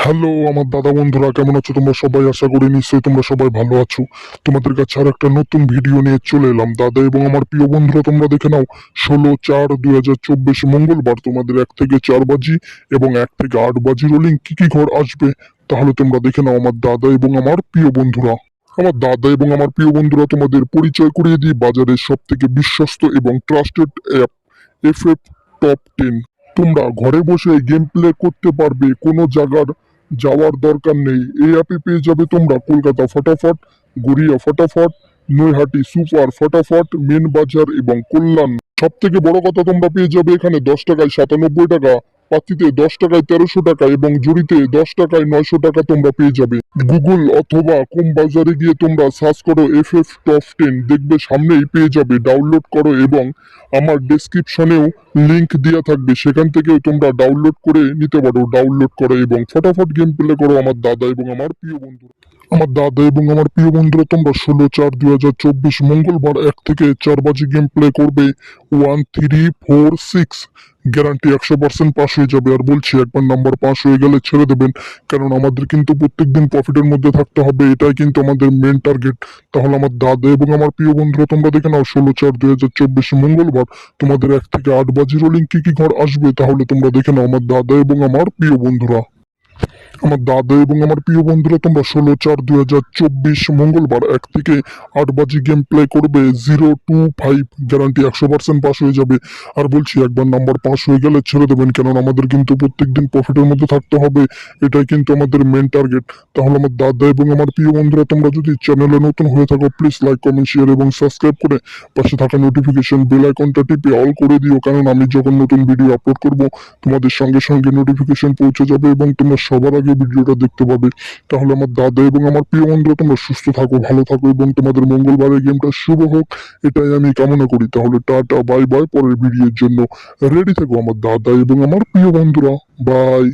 Hello আমার দাদা বন্ধুরা, কেমন আছো তোমরা সবাই? আশা করি নিশ্চয়ই তোমরা সবাই ভালো আছো। তোমাদের কাছে আর একটা নতুন ভিডিও নিয়ে চলে এলাম। দাদা এবং আমার প্রিয় বন্ধুরা, তোমরা দেখে নাও 16/4/2024 মঙ্গলবার তোমাদের 1 থেকে 4 বাজি এবং 1 থেকে 8 বাজি রোলিং কি কি ঘর আসবে তাহলে তোমরা দেখে নাও আমার দাদা এবং আমার প্রিয় বন্ধুরা। আমার দাদা এবং আমার প্রিয় বন্ধুরা, তোমাদের পরিচয় করিয়ে দিই বাজারের সব থেকে বিশ্বস্ত এবং ট্রাস্টেড অ্যাপ এফএফ টপ 10। তোমরা ঘরে বসে গেম প্লে করতে পারবে, কোনো জায়গার যাওয়ার দরকার নেই। এই অ্যাপে পেয়ে যাবে তোমরা কলকাতা ফটাফট, গড়িয়া ফটাফট, নৈহাটি সুপার ফটাফট, মেন বাজার এবং কল্যাণ। সব থেকে বড় কথা, তোমরা পেয়ে যাবে এখানে 10 টাকায় 97 টাকা, পাতিতে 10 টাকায় 1300 টাকা এবং জুড়িতে 10 টাকায় 900 টাকা তোমরা পেয়ে যাবে। গুগল অথবা কোম বাজারে গিয়ে তোমরা সার্চ করো এফএফ টপ 10, দেখবে সামনেই পেয়ে যাবে। ডাউনলোড করো এবং আমার ডেসক্রিপশনেও লিংক দেওয়া থাকবে, সেখান থেকেও তোমরা ডাউনলোড করে নিতে পারো। ডাউনলোড করো এবং ফটাফট গেম প্লে করো আমার দাদা এবং আমার প্রিয় বন্ধুরা। আমার দাদা এবং আমার প্রিয় বন্ধুরা, তোমরা 16/4/2024 মঙ্গলবার 1 থেকে 4 বাজি গেম প্লে করবে। 1 3 4 6 গ্যারান্টি 100% পাস হয়ে যাবে। আর বলছি, একবার নাম্বার পাস হয়ে গেলে ছেড়ে দেবেন, কারণ আমাদের কিন্তু প্রত্যেকদিন প্রফিটের মধ্যে থাকতে হবে, এটাই কিন্তু আমাদের মেন টার্গেট। তাহলে আমার দাদা এবং আমার প্রিয় বন্ধুরা, তোমরা দেখে নাও 16/4/2024 মঙ্গলবার তোমাদের 1 থেকে 8 বাজি রোলিং কি কি ঘর আসবে তাহলে তোমরা দেখে নাও আমার দাদা এবং আমার প্রিয় বন্ধুরা। আমার দাদা এবং আমার প্রিয় বন্ধুরা, তোমরা 16/4/2024 মঙ্গলবার 1 থেকে 8 বাজি গেম প্লে করবে। 0 2 5 গ্যারান্টি 100% পাস হয়ে যাবে। আর বলছি, একবার নাম্বার পাস হয়ে গেলে ছেড়ে দেবেন, কারণ আমাদের কিন্তু প্রত্যেকদিন প্রফিটের মধ্যে থাকতে হবে, এটাই কিন্তু আমাদের মেন টার্গেট। তাহলে আমার দাদা এবং আমার প্রিয় বন্ধুরা, তোমরা যদি চ্যানেলে নতুন হয়ে থাকো, প্লিজ লাইক কমেন্ট শেয়ার এবং সাবস্ক্রাইব করে পাশে থাকা নোটিফিকেশন বেল আইকনটা টিপে অল করে দিও, কারণ আমি যখন নতুন ভিডিও আপলোড করব তোমাদের সঙ্গে সঙ্গে নোটিফিকেশন পৌঁছে যাবে এবং তোমরা সবার আগে ভিডিওটা দেখতে পাবে। তাহলে আমার দাদা এবং আমার প্রিয় বন্ধুরা, তোমরা সুস্থ থাকো, ভালো থাকো এবং তোমাদের মঙ্গলবারের গেমটা শুভ হোক, এটাই আমি কামনা করি। তাহলে টাটা, বাই বাই। পরের ভিডিওর জন্য রেডি থেকো আমার দাদা এবং আমার প্রিয় বন্ধুরা। বাই।